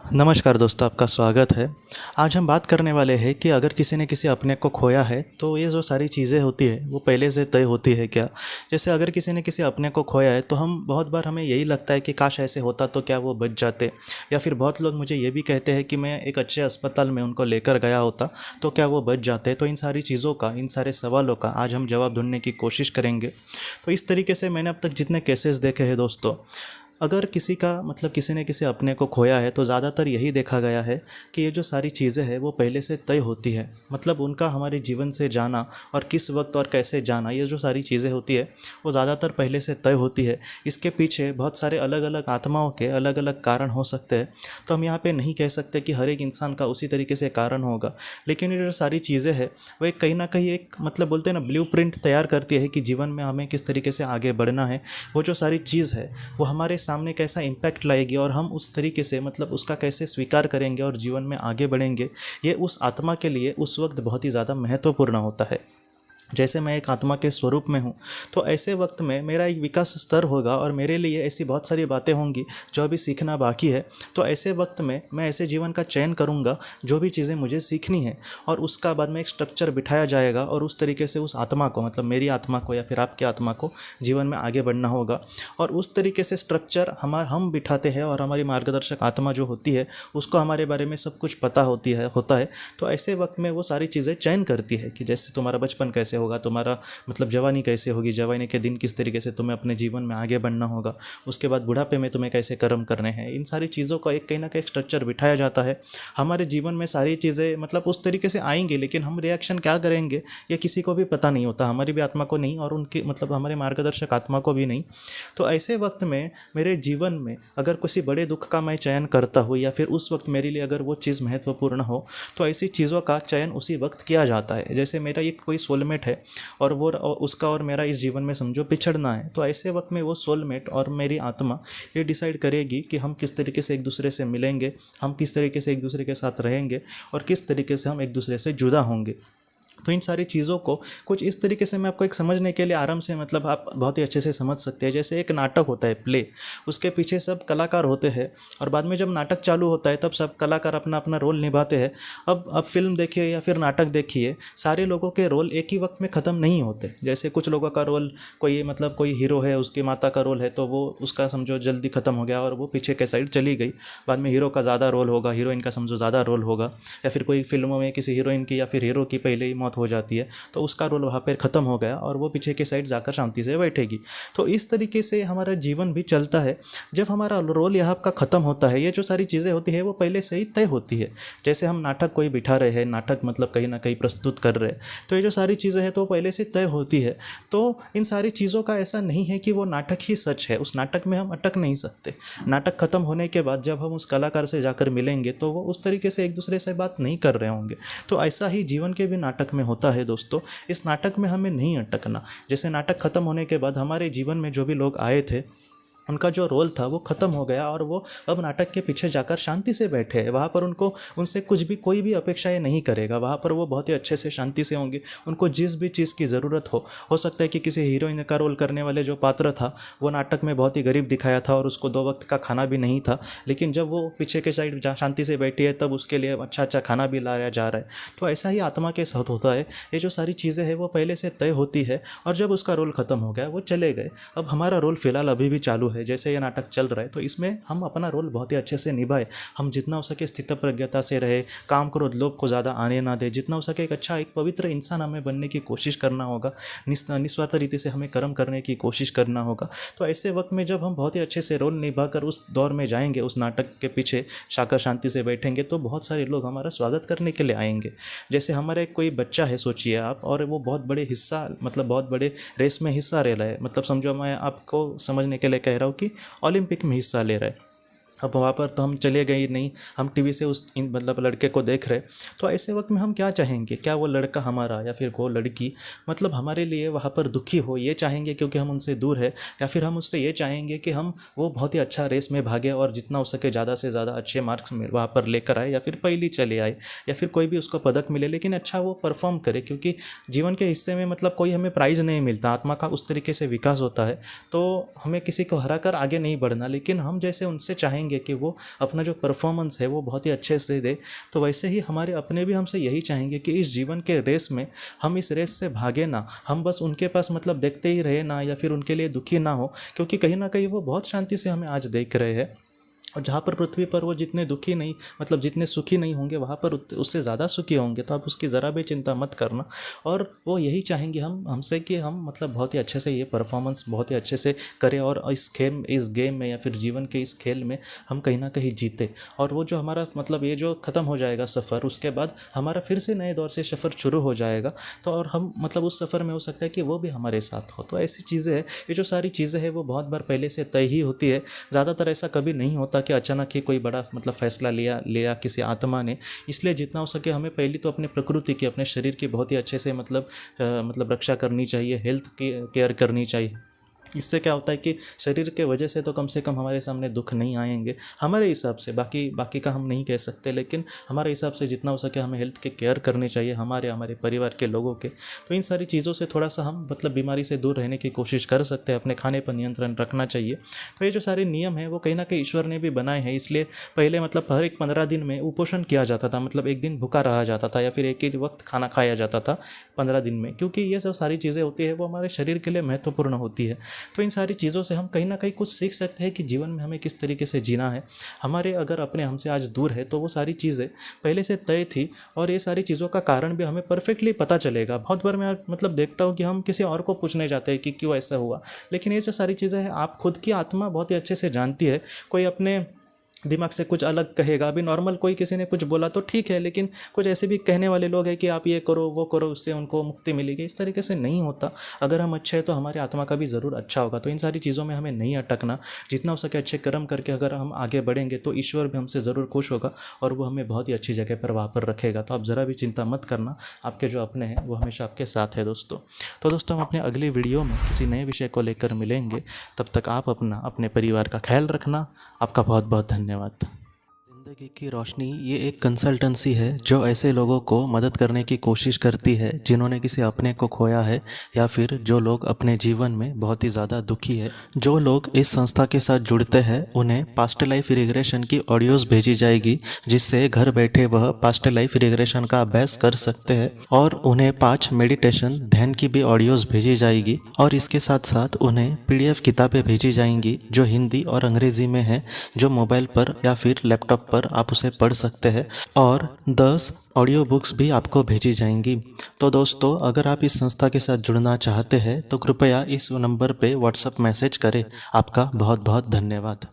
नमस्कार दोस्तों, आपका स्वागत है। आज हम बात करने वाले हैं कि अगर किसी ने किसी अपने को खोया है तो ये जो सारी चीज़ें होती है वो पहले से तय होती है क्या। जैसे अगर किसी ने किसी अपने को खोया है तो हम बहुत बार हमें यही लगता है कि काश ऐसे होता तो क्या वो बच जाते, या फिर बहुत लोग मुझे ये भी कहते हैं कि मैं एक अच्छे अस्पताल में उनको लेकर गया होता तो क्या वो बच जाते। तो इन सारी चीज़ों का, इन सारे सवालों का आज हम जवाब ढूंढने की कोशिश करेंगे। तो इस तरीके से मैंने अब तक जितने केसेस देखे हैं दोस्तों, अगर किसी का किसी ने किसी अपने को खोया है तो ज़्यादातर यही देखा गया है कि ये जो सारी चीज़ें हैं वो पहले से तय होती है। उनका हमारे जीवन से जाना और किस वक्त और कैसे जाना, ये जो सारी चीज़ें होती है वो ज़्यादातर पहले से तय होती है। इसके पीछे बहुत सारे अलग अलग आत्माओं के अलग अलग कारण हो सकते हैं। तो हम यहाँ पे नहीं कह सकते कि हर एक इंसान का उसी तरीके से कारण होगा, लेकिन ये जो सारी चीज़ें हैं वो एक कहीं ना कहीं एक बोलते हैं ना, ब्लूप्रिंट तैयार करती है कि जीवन में हमें किस तरीके से आगे बढ़ना है। वो जो सारी चीज़ है वो हमारे सामने कैसा इम्पैक्ट लाएगी और हम उस तरीके से उसका कैसे स्वीकार करेंगे और जीवन में आगे बढ़ेंगे, ये उस आत्मा के लिए उस वक्त बहुत ही ज़्यादा महत्वपूर्ण होता है। जैसे मैं एक आत्मा के स्वरूप में हूँ, तो ऐसे वक्त में मेरा एक विकास स्तर होगा और मेरे लिए ऐसी बहुत सारी बातें होंगी जो अभी सीखना बाकी है। तो ऐसे वक्त में मैं ऐसे जीवन का चयन करूँगा जो भी चीज़ें मुझे सीखनी है, और उसका बाद में एक स्ट्रक्चर बिठाया जाएगा और उस तरीके से उस आत्मा को, मेरी आत्मा को या फिर आपकी आत्मा को जीवन में आगे बढ़ना होगा। और उस तरीके से स्ट्रक्चर हम बिठाते हैं और हमारी मार्गदर्शक आत्मा जो होती है उसको हमारे बारे में सब कुछ पता होता है। तो ऐसे वक्त में वो सारी चीज़ें चयन करती है कि जैसे तुम्हारा बचपन कैसे होगा, तुम्हारा जवानी कैसे होगी, जवानी के दिन किस तरीके से तुम्हें अपने जीवन में आगे बढ़ना होगा, उसके बाद बुढ़ापे में तुम्हें कैसे कर्म करने हैं। इन सारी चीज़ों का एक कहीं ना कहीं स्ट्रक्चर बिठाया जाता है। हमारे जीवन में सारी चीज़ें उस तरीके से आएंगे, लेकिन हम रिएक्शन क्या करेंगे ये किसी को भी पता नहीं होता, हमारी भी आत्मा को नहीं और उनकी हमारे मार्गदर्शक आत्मा को भी नहीं। तो ऐसे वक्त में मेरे जीवन में अगर किसी बड़े दुख का मैं चयन करता हूँ या फिर उस वक्त मेरे लिए अगर वो चीज़ महत्वपूर्ण हो, तो ऐसी चीज़ों का चयन उसी वक्त किया जाता है। जैसे मेरा एक कोई सोलमेट है और वो उसका और मेरा इस जीवन में समझो पिछड़ना है, तो ऐसे वक्त में वो सोलमेट और मेरी आत्मा ये डिसाइड करेगी कि हम किस तरीके से एक दूसरे से मिलेंगे, हम किस तरीके से एक दूसरे के साथ रहेंगे और किस तरीके से हम एक दूसरे से जुदा होंगे। तो इन सारी चीज़ों को कुछ इस तरीके से मैं आपको एक समझने के लिए आराम से आप बहुत ही अच्छे से समझ सकते हैं। जैसे एक नाटक होता है, प्ले, उसके पीछे सब कलाकार होते हैं और बाद में जब नाटक चालू होता है तब सब कलाकार अपना अपना रोल निभाते हैं। अब फिल्म देखिए या फिर नाटक देखिए, सारे लोगों के रोल एक ही वक्त में ख़त्म नहीं होते। जैसे कुछ लोगों का रोल, कोई हीरो है, उसकी माता का रोल है तो वो उसका समझो जल्दी ख़त्म हो गया और वो पीछे के साइड चली गई। बाद में हीरो का ज़्यादा रोल होगा, हीरोइन का समझो ज़्यादा रोल होगा, या फिर कोई फिल्मों में किसी हीरोइन की या फिर हीरो की पहले ही मौत हो जाती है तो उसका रोल वहाँ पर ख़त्म हो गया और वो पीछे के साइड जाकर शांति से बैठेगी। तो इस तरीके से हमारा जीवन भी चलता है। जब हमारा रोल यहाँ का ख़त्म होता है, ये जो सारी चीज़ें होती है वो पहले से ही तय होती है। जैसे हम नाटक कोई बिठा रहे हैं, नाटक कहीं ना कहीं प्रस्तुत कर रहे हैं, तो ये जो सारी चीज़ें हैं तो पहले से तय होती है। तो इन सारी चीज़ों का ऐसा नहीं है कि वो नाटक ही सच है, उस नाटक में हम अटक नहीं सकते। नाटक ख़त्म होने के बाद जब हम उस कलाकार से जाकर मिलेंगे तो वो उस तरीके से एक दूसरे से बात नहीं कर रहे होंगे। तो ऐसा ही जीवन के भी नाटक में होता है दोस्तों। इस नाटक में हमें नहीं अटकना। जैसे नाटक ख़त्म होने के बाद हमारे जीवन में जो भी लोग आए थे उनका जो रोल था वो ख़त्म हो गया और वो अब नाटक के पीछे जाकर शांति से बैठे हैं। वहाँ पर उनसे कोई भी अपेक्षाएं नहीं करेगा। वहाँ पर वो बहुत ही अच्छे से शांति से होंगे। उनको जिस भी चीज़ की ज़रूरत हो सकता है कि किसी हीरोइन का रोल करने वाले जो पात्र था वो नाटक में बहुत ही गरीब दिखाया था और उसको 2 वक्त का खाना भी नहीं था, लेकिन जब वो पीछे के साइड शांति से बैठी है तब उसके लिए अच्छा अच्छा खाना भी लाया जा रहा है। तो ऐसा ही आत्मा के साथ होता है। ये जो सारी चीज़ें हैं वो पहले से तय होती है और जब उसका रोल ख़त्म हो गया वो चले गए। अब हमारा रोल फिलहाल अभी भी चालू है। जैसे ये नाटक चल रहा है तो इसमें हम अपना रोल बहुत ही अच्छे से निभाए। हम जितना हो सके स्थितप्रज्ञता से रहे, काम क्रोध लोभ को ज़्यादा आने ना दे, जितना हो सके एक अच्छा एक पवित्र इंसान हमें बनने की कोशिश करना होगा। निस्वार्थ रीति से हमें कर्म करने की कोशिश करना होगा। तो ऐसे वक्त में जब हम बहुत ही अच्छे से रोल निभाकर उस दौर में जाएंगे, उस नाटक के पीछे जाकर शांति से बैठेंगे, तो बहुत सारे लोग हमारा स्वागत करने के लिए आएंगे। जैसे हमारा एक कोई बच्चा है, सोचिए आप, और वो बहुत बड़े हिस्सा बहुत बड़े रेस में हिस्सा ले रहा है। समझो, मैं आपको समझने के लिए कह रहा हूँ कि ओलंपिक में हिस्सा ले रहा है। अब वहाँ पर तो हम चले गए ही नहीं, हम टीवी से उस लड़के को देख रहे। तो ऐसे वक्त में हम क्या चाहेंगे, क्या वो लड़का हमारा या फिर वो लड़की हमारे लिए वहाँ पर दुखी हो, ये चाहेंगे क्योंकि हम उनसे दूर है, या फिर हम उससे ये चाहेंगे कि वो बहुत ही अच्छा रेस में भागे और जितना हो सके ज़्यादा से ज़्यादा अच्छे मार्क्स वहाँ पर लेकर आए, या फिर पहली चले आए, या फिर कोई भी उसको पदक मिले, लेकिन अच्छा वो परफॉर्म करे। क्योंकि जीवन के हिस्से में कोई हमें प्राइज़ नहीं मिलता, आत्मा का उस तरीके से विकास होता है। तो हमें किसी को हरा कर आगे नहीं बढ़ना, लेकिन हम जैसे उनसे चाहेंगे चाहेंगे कि वो अपना जो परफॉर्मेंस है वो बहुत ही अच्छे से दे, तो वैसे ही हमारे अपने भी हमसे यही चाहेंगे कि इस जीवन के रेस में हम इस रेस से भागे ना, हम बस उनके पास मतलब देखते ही रहे ना, या फिर उनके लिए दुखी ना हो, क्योंकि कहीं ना कहीं वो बहुत शांति से हमें आज देख रहे हैं। और जहाँ पर पृथ्वी पर वो जितने दुखी नहीं मतलब जितने सुखी नहीं होंगे, वहाँ पर उससे ज़्यादा सुखी होंगे, तो आप उसकी ज़रा भी चिंता मत करना। और वो यही चाहेंगे हम हमसे कि हम मतलब बहुत ही अच्छे से ये परफॉर्मेंस बहुत ही अच्छे से करें, और इस गेम में या फिर जीवन के इस खेल में हम कहीं ना कहीं जीते। और वो जो हमारा मतलब ये जो ख़त्म हो जाएगा सफ़र, उसके बाद हमारा फिर से नए दौर से सफ़र शुरू हो जाएगा। तो और हम मतलब उस सफ़र में हो सकता है कि वो भी हमारे साथ हो। तो ऐसी चीज़ें हैं, ये जो सारी चीज़ें हैं वो बहुत बार पहले से तय ही होती है। ज़्यादातर ऐसा कभी नहीं होता कि अचानक ही कोई बड़ा मतलब फैसला लिया किसी आत्मा ने। इसलिए जितना हो सके हमें पहले तो अपनी प्रकृति की, अपने शरीर की बहुत ही अच्छे से मतलब रक्षा करनी चाहिए, हेल्थ की केयर करनी चाहिए। इससे क्या होता है कि शरीर के वजह से तो कम से कम हमारे सामने दुख नहीं आएंगे हमारे हिसाब से, बाकी का हम नहीं कह सकते, लेकिन हमारे हिसाब से जितना हो सके हमें हेल्थ की केयर करनी चाहिए, हमारे परिवार के लोगों के। तो इन सारी चीज़ों से थोड़ा सा हम मतलब बीमारी से दूर रहने की कोशिश कर सकते हैं, अपने खाने पर नियंत्रण रखना चाहिए। तो ये जो सारे नियम हैं वो कहीं ना कहीं ईश्वर ने भी बनाए हैं। इसलिए पहले मतलब हर एक 15 दिन में उपोषण किया जाता था, मतलब एक दिन भूखा रहा जाता था, या फिर एक ही वक्त खाना खाया जाता था 15 दिन में, क्योंकि ये जो सारी चीज़ें होती है वो हमारे शरीर के लिए महत्वपूर्ण होती है। तो इन सारी चीज़ों से हम कहीं ना कहीं कुछ सीख सकते हैं कि जीवन में हमें किस तरीके से जीना है। हमारे अगर अपने हमसे आज दूर है तो वो सारी चीज़ें पहले से तय थी, और ये सारी चीज़ों का कारण भी हमें परफेक्टली पता चलेगा। बहुत बार मैं मतलब देखता हूँ कि हम किसी और को पूछने जाते हैं कि क्यों ऐसा हुआ, लेकिन ये जो सारी चीज़ें हैं आप खुद की आत्मा बहुत ही अच्छे से जानती है। कोई अपने दिमाग से कुछ अलग कहेगा, अभी नॉर्मल कोई किसी ने कुछ बोला तो ठीक है, लेकिन कुछ ऐसे भी कहने वाले लोग हैं कि आप ये करो वो करो, उससे उनको मुक्ति मिलेगी। इस तरीके से नहीं होता। अगर हम अच्छे हैं तो हमारी आत्मा का भी ज़रूर अच्छा होगा। तो इन सारी चीज़ों में हमें नहीं अटकना, जितना हो सके अच्छे कर्म करके अगर हम आगे बढ़ेंगे तो ईश्वर भी हमसे ज़रूर खुश होगा, और वो हमें बहुत ही अच्छी जगह पर वहाँ पर रखेगा। तो आप ज़रा भी चिंता मत करना, आपके जो अपने हैं वो हमेशा आपके साथ है दोस्तों। तो दोस्तों हम अपने अगली वीडियो में किसी नए विषय को लेकर मिलेंगे। तब तक आप अपने परिवार का ख्याल रखना। आपका बहुत बहुत धन्यवाद। ज़िंदगी की रोशनी ये एक कंसल्टेंसी है जो ऐसे लोगों को मदद करने की कोशिश करती है जिन्होंने किसी अपने को खोया है, या फिर जो लोग अपने जीवन में बहुत ही ज़्यादा दुखी है। जो लोग इस संस्था के साथ जुड़ते हैं उन्हें पास्ट लाइफ रिग्रेशन की ऑडियोज़ भेजी जाएगी, जिससे घर बैठे वह पास्ट लाइफ रिग्रेशन का अभ्यास कर सकते हैं। और उन्हें 5 मेडिटेशन ध्यान की भी ऑडियोज़ भेजी जाएगी, और इसके साथ साथ उन्हें PDF किताबें भेजी जाएंगी जो हिंदी और अंग्रेज़ी में है, जो मोबाइल पर या फिर लैपटॉप पर आप उसे पढ़ सकते हैं। और 10 ऑडियो बुक्स भी आपको भेजी जाएंगी। तो दोस्तों अगर आप इस संस्था के साथ जुड़ना चाहते हैं तो कृपया इस नंबर पे व्हाट्सएप मैसेज करें। आपका बहुत बहुत धन्यवाद।